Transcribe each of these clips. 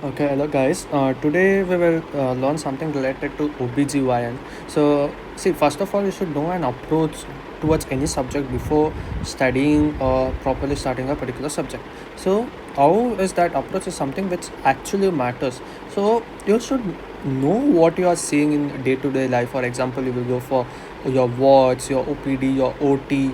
Okay, hello guys. Today we will learn something related to OBGYN. So, see, first of all, you should know an approach towards any subject before studying or properly starting a particular subject. So, how is that approach is something which actually matters. So, you should know what you are seeing in day to day life. For example, you will go for your wards, your OPD, your OT,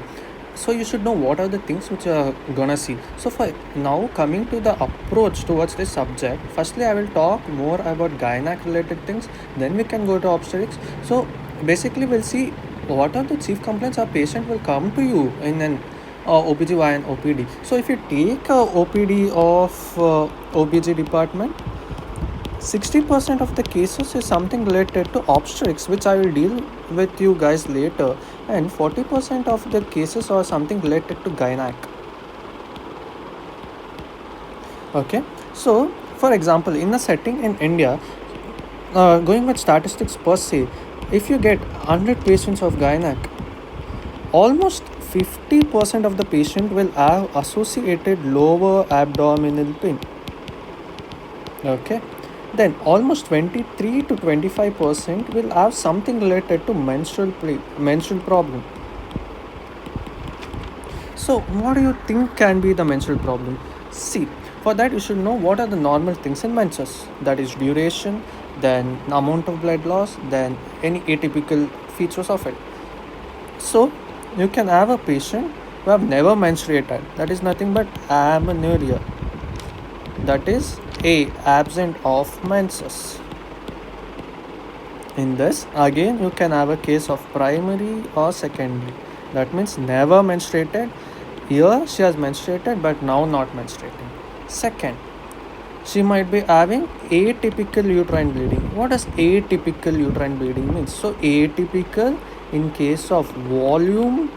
so you should know what are the things which you're gonna see. So for now, coming to the approach towards this subject, firstly I will talk more about gynec related things, then we can go to obstetrics. So basically we'll see what are the chief complaints a patient will come to you in an OBGYN OPD. So if you take a OPD of OBG department, 60% of the cases is something related to obstetrics, which I will deal with you guys later, and 40% of the cases are something related to gynec. Okay, so for example, in a setting in India, going with statistics per se, if you get 100 patients of gynec, almost 50% of the patient will have associated lower abdominal pain. Okay, then almost 23 to 25% will have something related to menstrual problem. So what do you think can be the menstrual problem? See, for that you should know what are the normal things in menses, that is duration, then amount of blood loss, then any atypical features of it. So you can have a patient who have never menstruated, that is nothing but amenorrhea, that is a absent of menses. In this, again, you can have a case of primary or secondary. That means never menstruated. Here she has menstruated but now not menstruating. Second, she might be having atypical uterine bleeding. What does atypical uterine bleeding mean? So atypical in case of volume,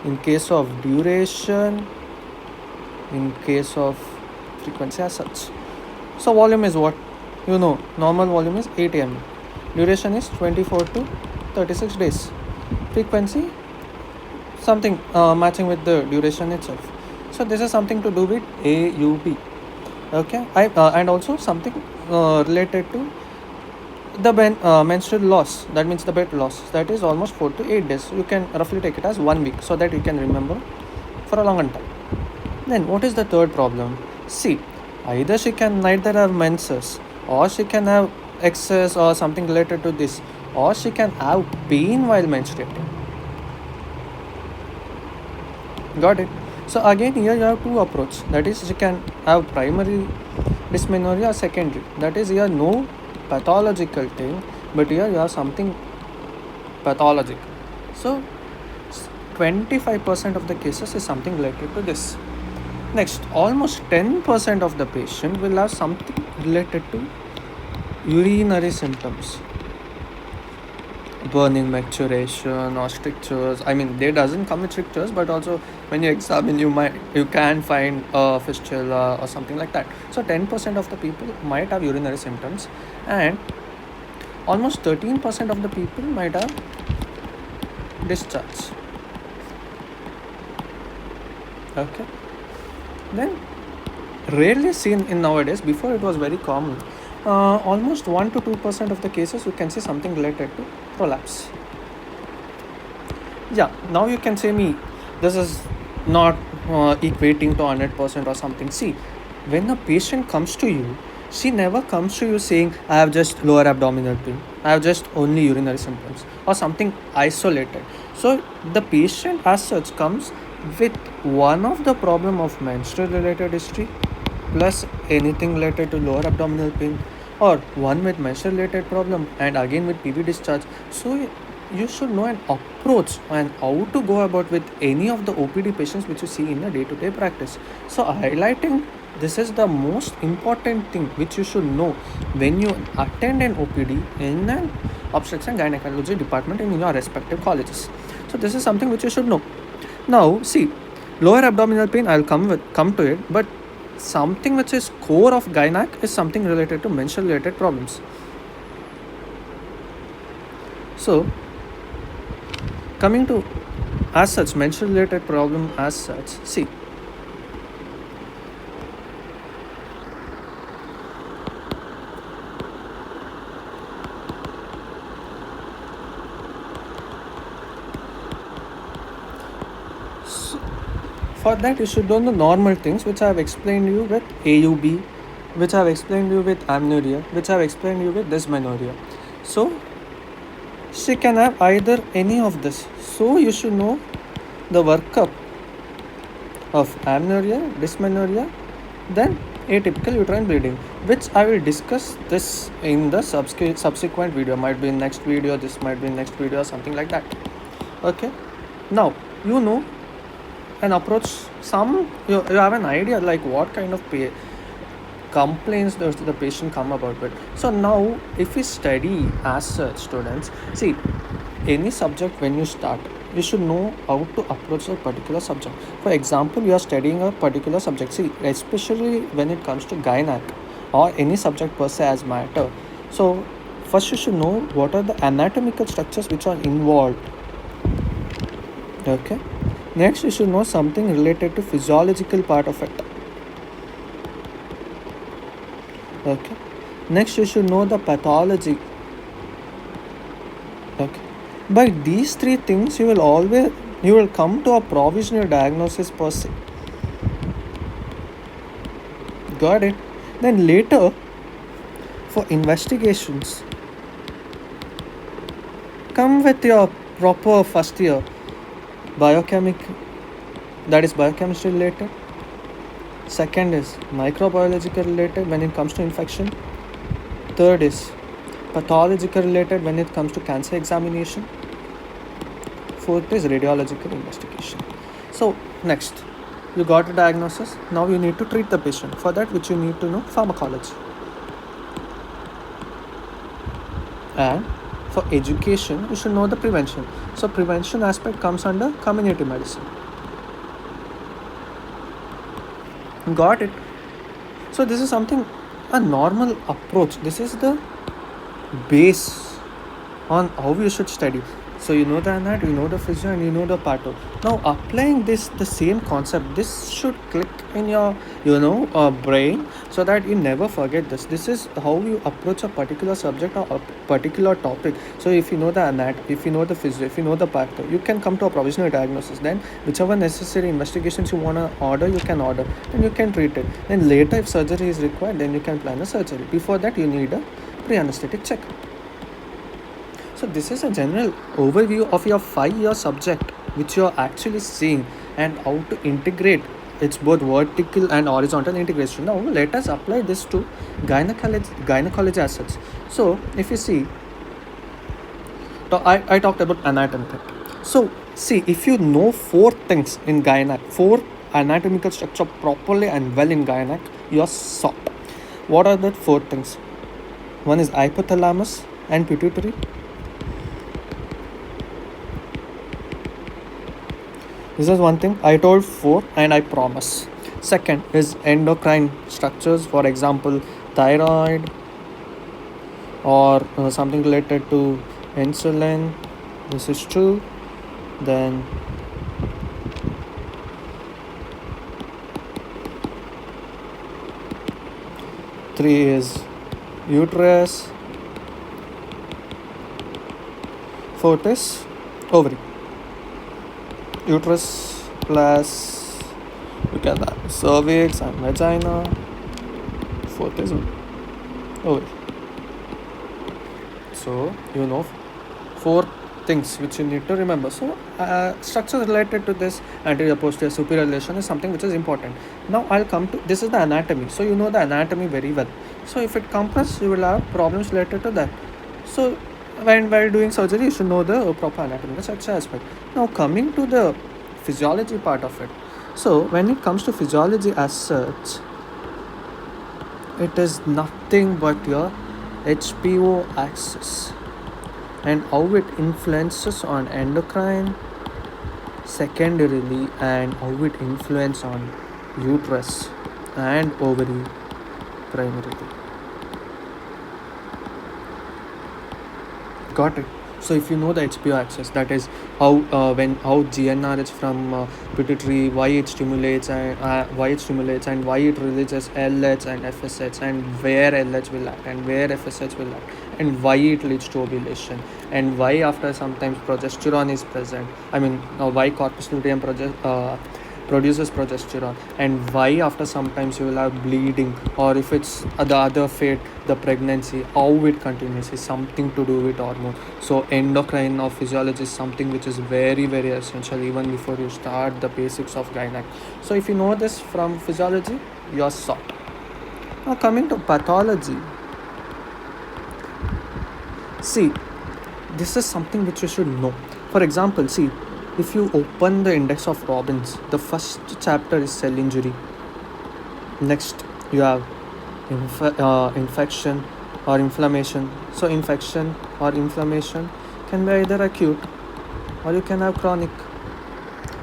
in case of duration, in case of frequency as such. So volume is what? You know, normal volume is 8 ml. Duration is 24 to 36 days. Frequency, something matching with the duration itself. So this is something to do with AUB. Okay, and also something related to the menstrual loss. That means the bed loss. That is almost 4 to 8 days. You can roughly take it as 1 week so that you can remember for a longer time. Then what is the third problem? See, either she can neither have menses, or she can have excess or something related to this, or she can have pain while menstruating. Got it? So again here you have two approach. That is, she can have primary dysmenorrhea or secondary. That is, here no pathological thing, but here you have something pathological. So 25% of the cases is something related to this. Next, almost 10% of the patient will have something related to urinary symptoms, burning, maturation, or strictures. I mean, they doesn't come with strictures, but also when you examine, you can find a fistula or something like that. So 10% of the people might have urinary symptoms, and almost 13% of the people might have discharge. Okay, then rarely seen in nowadays. Before it was very common. Almost 1 to 2% of the cases you can see something related to prolapse. Yeah, now you can say me, this is not equating to 100% or something. See, when a patient comes to you, she never comes to you saying, I have just lower abdominal pain, I have just only urinary symptoms, or something isolated. So the patient as such comes with one of the problem of menstrual related history, plus anything related to lower abdominal pain, or one with menstrual related problem and again with PV discharge. So you should know an approach and how to go about with any of the OPD patients which you see in a day-to-day practice. So highlighting this is the most important thing which you should know when you attend an OPD in an obstetrics and gynecology department in your respective colleges. So this is something which you should know. Now see, lower abdominal pain, I'll come to it, but something which is core of gynec is something related to menstrual related problems. So coming to as such menstrual related problem as such, see, For that, you should know the normal things which I have explained you with AUB, which I have explained you with amenorrhea, which I have explained you with dysmenorrhea. So she can have either any of this. So you should know the workup of amenorrhea, dysmenorrhea, then atypical uterine bleeding, which I will discuss this in the subsequent video. Might be in next video, this might be in next video or something like that. Okay. Now you know an approach. You have an idea like what kind of complaints does the patient come about with. So now if we study as such, students, see, any subject when you start, you should know how to approach a particular subject. For example, you are studying a particular subject, see, especially when it comes to gynec or any subject per se as matter. So first you should know what are the anatomical structures which are involved. Okay. Next you should know something related to physiological part of it. Okay. Next you should know the pathology. Okay. By these three things you will come to a provisional diagnosis per se. Got it? Then later for investigations, come with your proper first year that is biochemistry related. Second is microbiological related when it comes to infection. Third is pathological related when it comes to cancer examination. Fourth is radiological investigation. So next, you got a diagnosis. Now you need to treat the patient. For that, which you need to know pharmacology. And for education, you should know the prevention. So prevention aspect comes under community medicine. Got it? So this is something, a normal approach. This is the base on how you should study. So you know the anatomy, you know the physio, and you know the patho. Now applying the same concept, this should click in your brain so that you never forget this. This is how you approach a particular subject or a particular topic. So if you know the anatomy, if you know the physio, if you know the patho, you can come to a provisional diagnosis. Then whichever necessary investigations you want to order, you can order and you can treat it. Then later if surgery is required, then you can plan a surgery. Before that you need a pre-anesthetic check. So this is a general overview of your 5-year subject which you are actually seeing and how to integrate. It's both vertical and horizontal integration. Now let us apply this to gynecology as such. So if you see, I talked about anatomy. So see, if you know 4 things in gynec, 4 anatomical structure properly and well in gynec, you are sort. What are the 4 things? One is hypothalamus and pituitary. This is one thing. I told 4 and I promise. Second is endocrine structures, for example, thyroid or something related to insulin. This is 2. Then three is uterus. 4th is ovary. Uterus plus look at that, cervix and vagina. 4th is ovary. So you know 4 things which you need to remember. So structures related to this anterior posterior superior relation is something which is important. Now I'll come to, this is the anatomy. So you know the anatomy very well. So if it compresses, you will have problems related to that. So while doing surgery, you should know the proper anatomical structure aspect. Now coming to the physiology part of it. So when it comes to physiology as such, it is nothing but your HPO axis and how it influences on endocrine secondarily and how it influences on uterus and ovary primarily. Got it? So if you know the HPO axis, that is how GnRH from pituitary, why it stimulates and why it releases LH and FSH, and where LH will act and where FSH will act, and why it leads to ovulation, and why after sometimes progesterone is present. Why corpus luteum produces progesterone, and why after sometimes you will have bleeding, or if it's the other fate, the pregnancy, how it continues is something to do with hormone. So endocrine or physiology is something which is very very essential even before you start the basics of gynec. So if you know this from physiology, you're sorted. Now coming to pathology, see, this is something which you should know. For example, see, if you open the index of Robbins, the first chapter is cell injury. Next, you have infection or inflammation. So, infection or inflammation can be either acute or you can have chronic.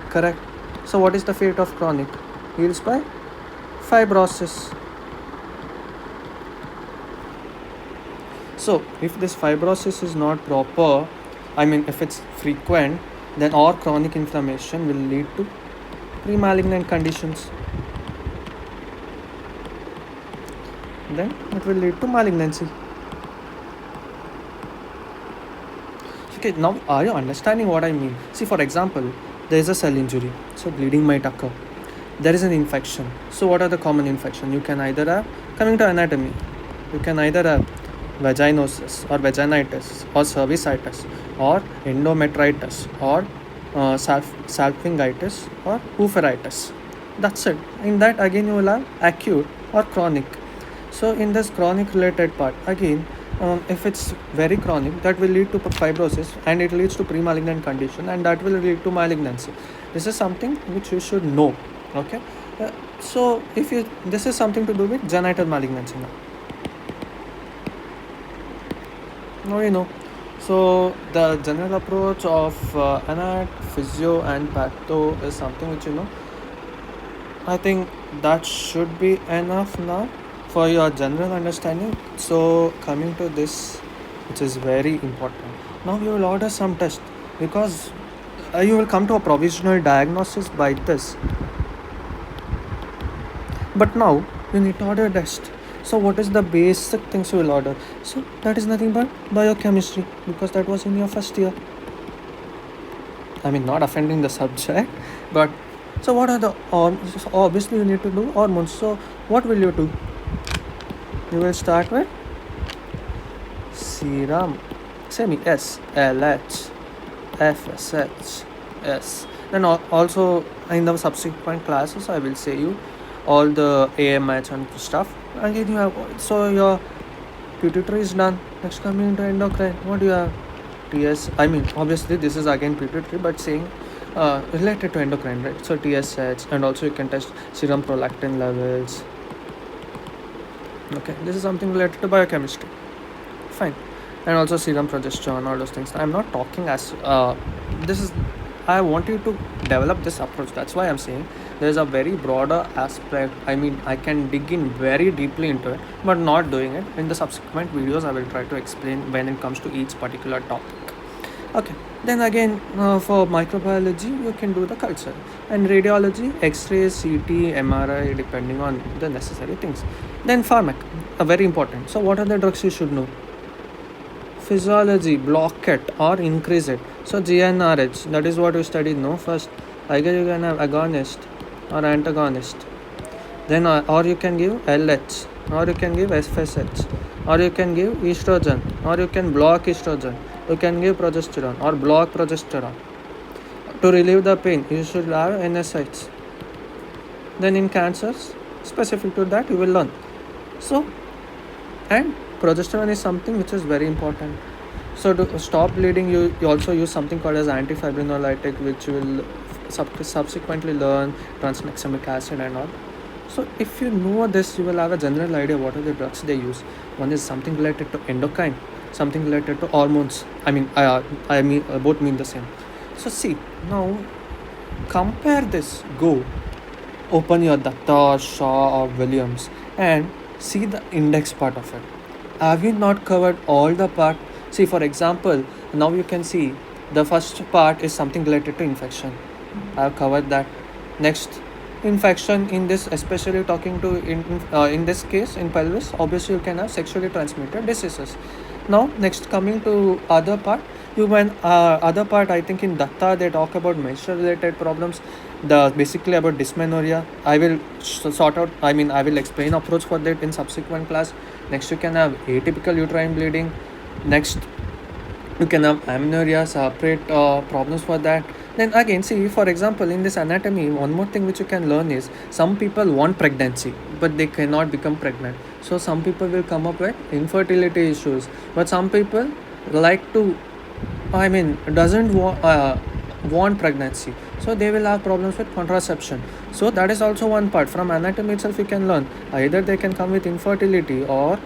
Correct? So, what is the fate of chronic? Heals by fibrosis. So, if this fibrosis is not proper, I mean, if it's frequent, then or chronic inflammation will lead to pre-malignant conditions. Then it will lead to malignancy. Okay, now are you understanding what I mean? See, for example, there is a cell injury, so bleeding might occur. There is an infection. So, what are the common infections? You can either have, coming to anatomy, you can either have vaginosis or vaginitis or cervicitis or endometritis or salpingitis or hooferitis. That's it. In that again you will have acute or chronic. So in this chronic related part again, if it's very chronic, that will lead to fibrosis and it leads to pre-malignant condition, and that will lead to malignancy. This is something which you should know. Okay. So if you, this is something to do with genital malignancy now. Now you know. So the general approach of anat, physio and patho is something which you know. I think that should be enough now for your general understanding. So coming to this, which is very important. Now you will order some test, because you will come to a provisional diagnosis by this. But now you need to order a test. So what is the basic things you will order? So that is nothing but biochemistry, because that was in your first year. I mean, not offending the subject, but so what are the so obviously you need to do hormones. So what will you do? You will start with serum, semi S, LH, FSH, S. Then also in the subsequent classes I will say you all the AMH and stuff. Again you have, so your pituitary is done. Next coming into endocrine, what do you have? TS, I mean obviously this is again pituitary, but saying related to endocrine, right? So TSH, and also you can test serum prolactin levels. Okay, this is something related to biochemistry. Fine. And also serum progesterone, all those things. I'm not talking as this is, I want you to develop this approach. That's why I'm saying there's a very broader aspect. I mean, I can dig in very deeply into it, but not doing it. In the subsequent videos, I will try to explain when it comes to each particular topic. Okay, then again for microbiology, you can do the culture, and radiology, X-rays, CT, MRI, depending on the necessary things. Then pharmac, very important. So what are the drugs you should know? Physiology, block it or increase it. So GnRH, that is what you studied, no? First, either you can have agonist or antagonist. Then or you can give LH, or you can give FSH, or you can give estrogen, or you can block estrogen. You can give progesterone or block progesterone. To relieve the pain, you should have NSAIDs. Then in cancers, specific to that, you will learn. So, and progesterone is something which is very important. So to stop bleeding, you also use something called as antifibrinolytic, which you will subsequently learn tranexamic acid and all. So if you know this, you will have a general idea what are the drugs they use. One is something related to endocrine, something related to hormones. I mean both mean the same. So see, now compare this. Go open your Datta or Shaw or Williams and see the index part of it. Have you not covered all the part? See, for example, now you can see the first part is something related to infection. I have covered that. Next, infection in this, especially talking to in this case in pelvis, obviously you can have sexually transmitted diseases. Now next coming to other part, You when other part, I think in Datta they talk about menstrual related problems, the basically about dysmenorrhea. I will sort out, I mean I will explain approach for that in subsequent class. Next you can have atypical uterine bleeding. Next you can have amenorrhea, separate problems for that. Then again, see, for example, in this anatomy, one more thing which you can learn is some people want pregnancy but they cannot become pregnant. So some people will come up with infertility issues, but some people like to, I mean, doesn't want pregnancy, so they will have problems with contraception. So that is also one part from anatomy itself you can learn. Either they can come with infertility or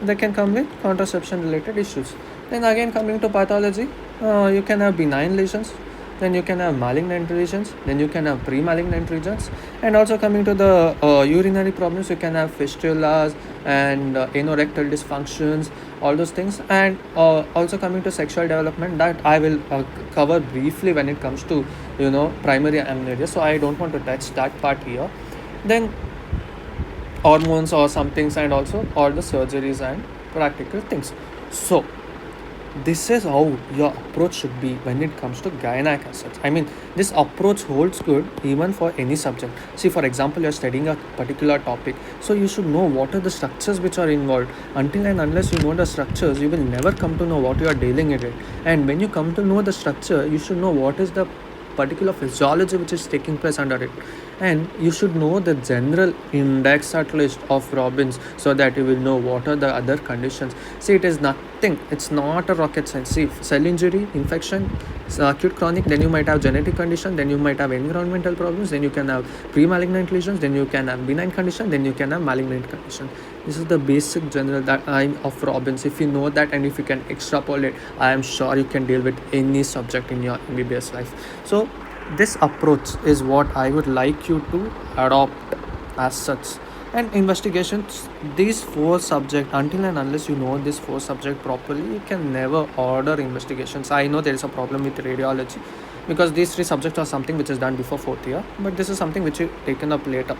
they can come with contraception related issues. Then again, coming to pathology, you can have benign lesions, then you can have malignant lesions, then you can have pre-malignant lesions. And also coming to the urinary problems, you can have fistulas and anorectal dysfunctions, all those things. And also coming to sexual development, that I will cover briefly when it comes to primary amenorrhea, so I don't want to touch that part here. Then hormones or some things, and also all the surgeries and practical things. So this is how your approach should be when it comes to gynec as such. I mean, this approach holds good even for any subject. See, for example, you're studying a particular topic, so you should know what are the structures which are involved. Until and unless you know the structures, you will never come to know what you are dealing with it. And when you come to know the structure, you should know what is the particular physiology which is taking place under it, and you should know the general index at least of Robbins, so that you will know what are the other conditions. See, it is nothing, it's not a rocket science. See, cell injury, infection, acute chronic, then you might have genetic condition, then you might have environmental problems, then you can have pre-malignant lesions, then you can have benign condition, then you can have malignant condition. This is the basic general that I'm of Robbins. If you know that and if you can extrapolate, I am sure you can deal with any subject in your MBBS life. So this approach is what I would like you to adopt as such. And investigations, these four subjects, until and unless you know this four subject properly, you can never order investigations. I know there is a problem with radiology because these three subjects are something which is done before fourth year, but this is something which is taken up later.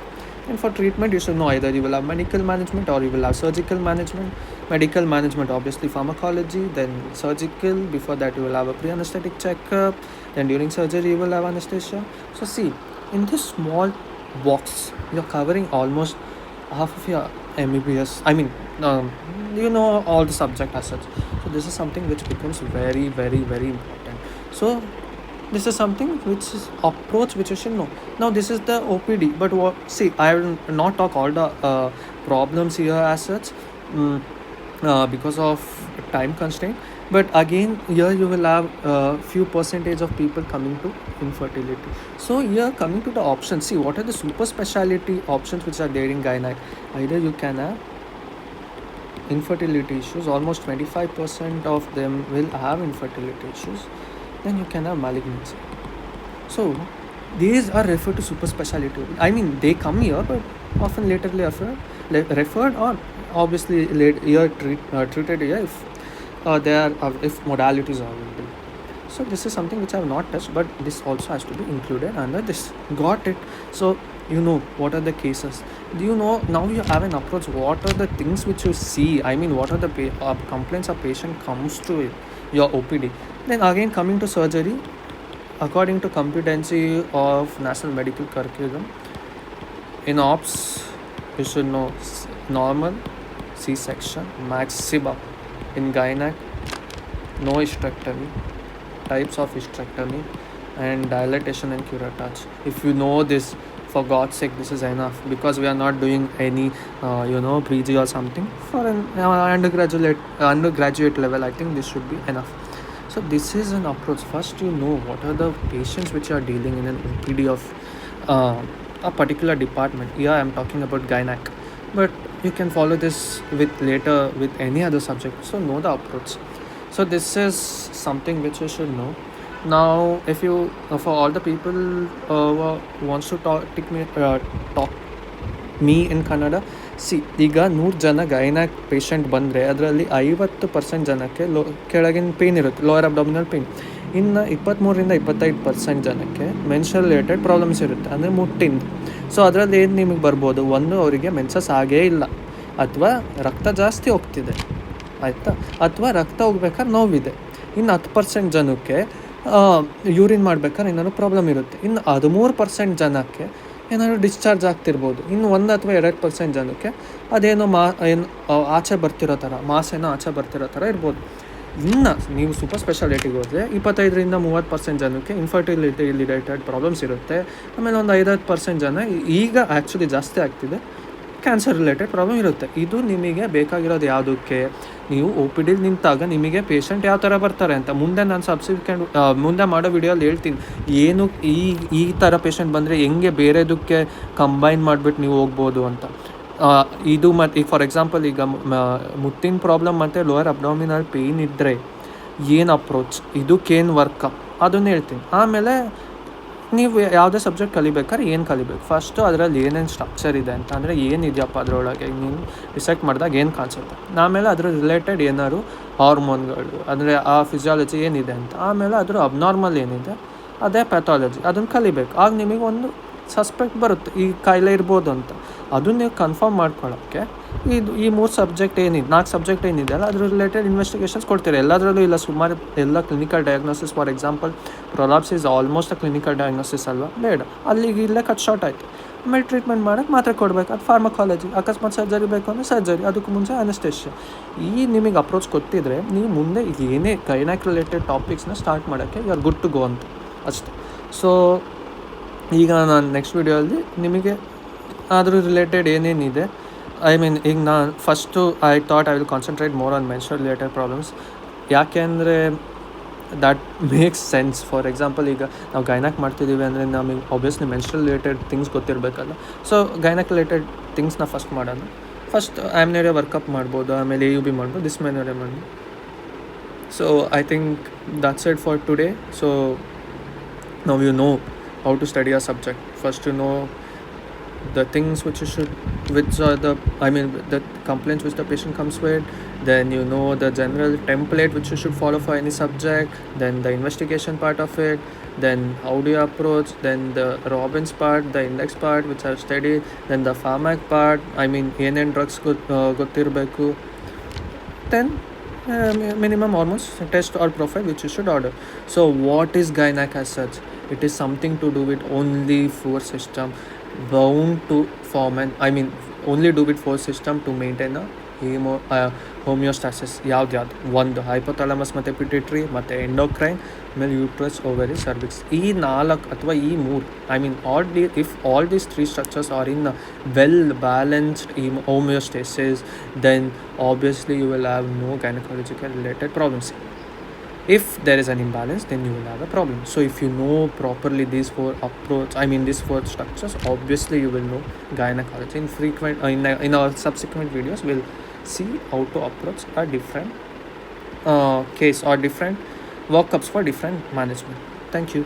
And for treatment, you should know either you will have medical management or you will have surgical management. Medical management, obviously pharmacology, then surgical. Before that, you will have a pre-anesthetic checkup. Then during surgery, you will have anesthesia. So see, in this small box, you're covering almost half of your MBBS. I mean, all the subject as such. So this is something which becomes very, very, very important. So this is something which is approach which you should know. Now this is the OPD, but what, see, I will not talk all the problems here as such, because of time constraint. But again, here you will have few percentage of people coming to infertility. So here coming to the options, see what are the super specialty options which are there in gynec. Either you can have infertility issues, almost 25% of them will have infertility issues. Then you can have malignancy. So these are referred to super specialty. I mean, they come here, but often laterly referred, or obviously treated here if if modalities are available. So this is something which I have not touched, but this also has to be included under this. Got it? So you know what are the cases. Do you know now you have an approach? What are the things which you see? I mean, what are the complaints a patient comes to it, your OPD. Then again, coming to surgery, according to competency of National Medical Curriculum, in ops, you should know normal, C-section, maximum. In gynec, no hysterectomy, types of hysterectomy, and dilatation and curettage. If you know this, for God's sake, this is enough, because we are not doing any PG or something. For an undergraduate level, I think this should be enough. So this is an approach. First, you know what are the patients which are dealing in an OPD of a particular department. Here I am talking about gynec, but you can follow this with later with any other subject. So know the approach. So this is something which you should know. Now, if you for all the people who wants to talk me in Kannada, C ಈಗ 100 ಜನ ಗೈನಾಕ್ patient ಬಂದರೆ ಅದರಲ್ಲಿ 50% ಜನಕ್ಕೆ ಕೆಳಗಿನ pain ಇರುತ್ತೆ, lower abdominal pain. ಇನ್ನು 23-25% ಜನಕ್ಕೆ menstrual related problems ಇರುತ್ತೆ, ಅಂದರೆ ಮುಟ್ಟಿಂದು. ಸೊ ಅದರಲ್ಲಿ ಏನು ನಿಮಗೆ ಬರ್ಬೋದು, ಒಂದು ಅವರಿಗೆ ಮೆನ್ಸಸ್ ಆಗೇ ಇಲ್ಲ, ಅಥವಾ ರಕ್ತ ಜಾಸ್ತಿ ಹೋಗ್ತಿದೆ, ಆಯಿತಾ, ಅಥವಾ ರಕ್ತ ಹೋಗ್ಬೇಕಾದ್ರೆ ನೋವಿದೆ. ಇನ್ನು 10% ಜನಕ್ಕೆ ಯೂರಿನ್ ಮಾಡ್ಬೇಕಾದ್ರೆ ಏನಾದ್ರು ಪ್ರಾಬ್ಲಮ್ ಇರುತ್ತೆ. ಇನ್ನು 13% ಜನಕ್ಕೆ ಏನಾದ್ರು ಡಿಸ್ಚಾರ್ಜ್ ಆಗ್ತಿರ್ಬೋದು. ಇನ್ನು 1 ಅಥವಾ 2% ಜನಕ್ಕೆ ಅದೇನೋ ಆಚೆ ಬರ್ತಿರೋ ಥರ ಮಾಸೇನೋ ಆಚೆ ಬರ್ತಿರೋ ಥರ ಇರ್ಬೋದು. ಇನ್ನು ನೀವು ಸೂಪರ್ ಸ್ಪೆಷಾಲಿಟಿಗೆ ಹೋದರೆ 25-30% ಜನಕ್ಕೆ ಇನ್ಫರ್ಟಿಲಿಟಿ ರಿಲೇಟೆಡ್ ಪ್ರಾಬ್ಲಮ್ಸ್ ಇರುತ್ತೆ. ಆಮೇಲೆ ಒಂದು 5-10% ಜನ ಈಗ ಆ್ಯಕ್ಚುಲಿ ಜಾಸ್ತಿ ಆಗ್ತಿದೆ, ಕ್ಯಾನ್ಸರ್ ರಿಲೇಟೆಡ್ ಪ್ರಾಬ್ಲಮ್ ಇರುತ್ತೆ. ಇದು ನಿಮಗೆ ಬೇಕಾಗಿರೋದು ಯಾವುದಕ್ಕೆ? ನೀವು ಒ ಪಿ ಡಿಲಿ ನಿಂತಾಗ ನಿಮಗೆ ಪೇಷಂಟ್ ಯಾವ ಥರ ಬರ್ತಾರೆ ಅಂತ ಮುಂದೆ ನಾನು ಮುಂದೆ ಮಾಡೋ ವಿಡಿಯೋಲಿ ಹೇಳ್ತೀನಿ. ಏನು ಈ ಥರ ಪೇಷಂಟ್ ಬಂದರೆ ಹೆಂಗೆ ಬೇರೆದಕ್ಕೆ ಕಂಬೈನ್ ಮಾಡಿಬಿಟ್ಟು ನೀವು ಹೋಗ್ಬೋದು ಅಂತ. ಇದು ಮತ್ತು ಈಗ ಫಾರ್ ಎಕ್ಸಾಂಪಲ್ ಈಗ ಮುಟ್ಟಿನ ಪ್ರಾಬ್ಲಮ್ ಮತ್ತು ಲೋವರ್ ಅಬ್ಡಾಮಿನಲ್ ಪೇಯ್ನ್ ಇದ್ದರೆ ಏನು ಅಪ್ರೋಚ್, ಇದಕ್ಕೇನು ವರ್ಕಪ್ ಅದನ್ನು ಹೇಳ್ತೀನಿ. ಆಮೇಲೆ ನೀವು ಯಾವುದೇ ಸಬ್ಜೆಕ್ಟ್ ಕಲಿಬೇಕಾದ್ರೆ ಏನು ಕಲಿಬೇಕು, ಫಸ್ಟು ಅದರಲ್ಲಿ ಏನೇನು ಸ್ಟ್ರಕ್ಚರ್ ಇದೆ ಅಂತ, ಅಂದರೆ ಏನಿದೆಯಪ್ಪ ಅದರೊಳಗೆ ನೀನು ಡಿಸೈಡ್ ಮಾಡಿದಾಗ ಏನು ಕಾಣಿಸುತ್ತೆ. ಆಮೇಲೆ ಅದ್ರ ರಿಲೇಟೆಡ್ ಏನಾದ್ರು ಹಾರ್ಮೋನ್ಗಳು, ಅಂದರೆ ಆ ಫಿಸಿಯಾಲಜಿ ಏನಿದೆ ಅಂತ. ಆಮೇಲೆ ಅದ್ರ ಅಬ್ನಾರ್ಮಲ್ ಏನಿದೆ ಅದೇ ಪ್ಯಾಥಾಲಜಿ, ಅದನ್ನು ಕಲಿಬೇಕು. ಆಗ ನಿಮಗೆ ಒಂದು ಸಸ್ಪೆಕ್ಟ್ ಬರುತ್ತೆ ಈ ಕಾಯಿಲೆ ಇರ್ಬೋದು ಅಂತ. ಅದನ್ನು ನೀವು ಕನ್ಫರ್ಮ್ ಮಾಡ್ಕೊಳ್ಳೋಕ್ಕೆ ಈ 3 ಸಬ್ಜೆಕ್ಟ್ ಏನಿದೆ, 4 ಸಬ್ಜೆಕ್ಟ್ ಏನಿದೆ ಅಲ್ಲ, ಅದ್ರ ರಿಲೇಟೆಡ್ ಇನ್ವೆಸ್ಟಿಗೇಷನ್ಸ್ ಕೊಡ್ತೀರಿ. ಎಲ್ಲದರಲ್ಲೂ ಇಲ್ಲ, ಸುಮಾರು ಎಲ್ಲ clinical diagnosis. For example prolapsis almost clinical diagnosis ಅಲ್ವಾ, ಬೇಡ ಅಲ್ಲಿಗೆ ಇಲ್ಲೇ ಕಟ್ ಶಾರ್ಟ್ ಆಯಿತು. ಆಮೇಲೆ ಟ್ರೀಟ್ಮೆಂಟ್ ಮಾಡೋಕ್ಕೆ ಮಾತ್ರೆ ಕೊಡಬೇಕು, ಅದು ಫಾರ್ಮಕಾಲಜಿ. ಅಕಸ್ಮಾತ್ ಸರ್ಜರಿ ಬೇಕು ಅಂದರೆ ಸರ್ಜರಿ, ಅದಕ್ಕೂ ಮುಂಚೆ ಅನಸ್ಟೇಷಿಯಾ. ನಿಮಗೆ ಅಪ್ರೋಚ್ ಕೊಟ್ಟಿದ್ರೆ ನೀವು ಮುಂದೆ ಏನೇ ಗೈನಕ್ ರಿಲೇಟೆಡ್ ಟಾಪಿಕ್ಸ್ನ ಸ್ಟಾರ್ಟ್ ಮಾಡೋಕ್ಕೆ you are good to go ಅಂತ ಅಷ್ಟೆ. ಸೊ ಈಗ ನಾನು ನೆಕ್ಸ್ಟ್ ವಿಡಿಯೋಲ್ಲಿ ನಿಮಗೆ ಅದ್ರ ರಿಲೇಟೆಡ್ ಏನೇನಿದೆ, ಈಗ ನಾನು first I thought I will concentrate more on menstrual related problems. ಯಾಕೆ ಅಂದರೆ that makes sense. For example ಈಗ ನಾವು ಗೈನಕ್ ಮಾಡ್ತಿದ್ದೀವಿ ಅಂದರೆ ನಮಗೆ ಆಬ್ವಿಯಸ್ಲಿ ಮೆನ್ಸ್ಟ್ರಲ್ ರಿಲೇಟೆಡ್ ಥಿಂಗ್ಸ್ ಗೊತ್ತಿರಬೇಕಲ್ಲ. ಸೊ ಗೈನಕ್ ರಿಲೇಟೆಡ್ ಥಿಂಗ್ಸ್ನ ಫಸ್ಟ್ ಮಾಡೋಣ. ಫಸ್ಟ್ ಆಮ್ನೇರಿಯಾ ವರ್ಕಪ್ ಮಾಡ್ಬೋದು, ಆಮೇಲೆ AUB ಮಾಡ್ಬೋದು, ಡಿಸ್ಮೆನೋರಿಯಾ ಮಾಡ್ಬೋದು. So I think that's it for today. So now you know how to study a subject. First you know the things which are the complaints which the patient comes with. Then you know the general template which you should follow for any subject. Then the investigation part of it. Then how do you approach. Then the Robbins part, the index part which I've studied. Then the pharmac part, ಏನೇನು drugs ಗೊತ್ತಿರಬೇಕು. Then minimum hormones test or profile which you should order. So what is gynac as such? It is something to do with only 4 system bound to form only do with 4 system to maintain a homeostasis. ಯಾವ್ದು ಒಂದು hypothalamus ಮತ್ತು pituitary ಮತ್ತು endocrine, ಆಮೇಲೆ uterus, ovary, cervix. ಈ 4 ಅಥವಾ ಈ 3 if all these 3 structures are in a well balanced homeostasis, then obviously you will have no gynecological related problems. If there is an imbalance, then you will have a problem. So if you know properly these 4 structures, obviously you will know gynecology. In our subsequent videos we'll see how to approach a different case or different workups for different management. Thank you.